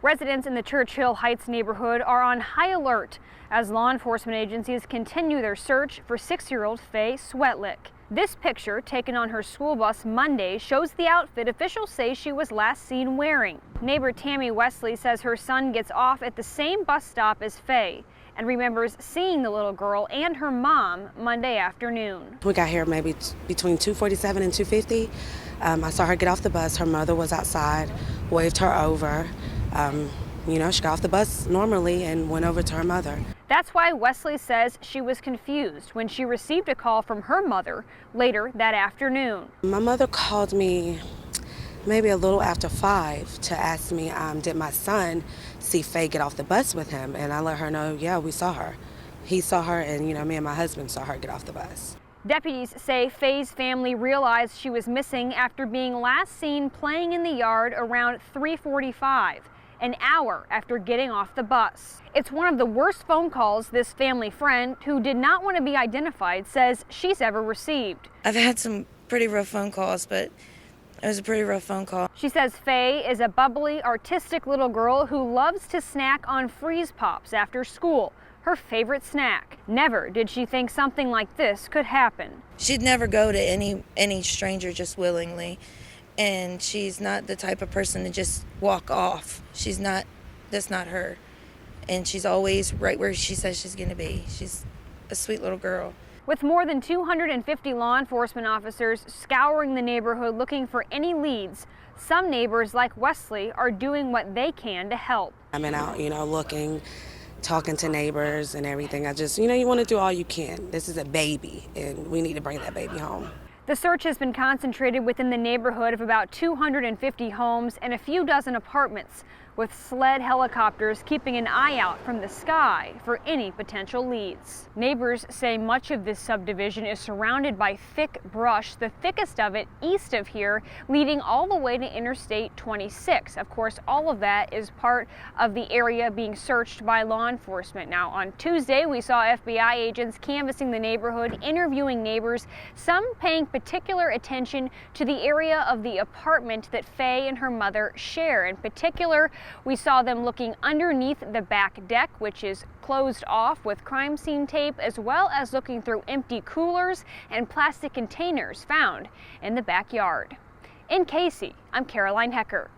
Residents in the Churchill Heights neighborhood are on high alert as law enforcement agencies continue their search for 6-year-old Faye Swetlik. This picture, taken on her school bus Monday, shows the outfit officials say she was last seen wearing. Neighbor Tammy Wesley says her son gets off at the same bus stop as Faye and remembers seeing the little girl and her mom Monday afternoon. We got here maybe between 2:47 and 2:50. I saw her get off the bus. Her mother was outside, waved her over. She got off the bus normally and went over to her mother. That's why Wesley says she was confused when she received a call from her mother later that afternoon. My mother called me maybe a little after 5 to ask me, did my son see Faye get off the bus with him? And I let her know, yeah, we saw her. He saw her, and me and my husband saw her get off the bus. Deputies say Faye's family realized she was missing after being last seen playing in the yard around 3:45, an hour after getting off the bus. It's one of the worst phone calls this family friend, who did not want to be identified, says she's ever received. I've had some pretty rough phone calls, but it was a pretty rough phone call. She says Faye is a bubbly, artistic little girl who loves to snack on freeze pops after school, her favorite snack. Never did she think something like this could happen. She'd never go to any stranger just willingly, and she's not the type of person to just walk off. That's not her. And she's always right where she says she's gonna be. She's a sweet little girl. With more than 250 law enforcement officers scouring the neighborhood looking for any leads, some neighbors like Wesley are doing what they can to help. I've been out, looking, talking to neighbors and everything. I just, you want to do all you can. This is a baby, and we need to bring that baby home. The search has been concentrated within the neighborhood of about 250 homes and a few dozen apartments, with SLED helicopters keeping an eye out from the sky for any potential leads. Neighbors say much of this subdivision is surrounded by thick brush, the thickest of it east of here, leading all the way to Interstate 26. Of course, all of that is part of the area being searched by law enforcement. Now, on Tuesday, we saw FBI agents canvassing the neighborhood, interviewing neighbors, some paying particular attention to the area of the apartment that Faye and her mother share. In particular, we saw them looking underneath the back deck, which is closed off with crime scene tape, as well as looking through empty coolers and plastic containers found in the backyard. In Casey, I'm Caroline Hecker.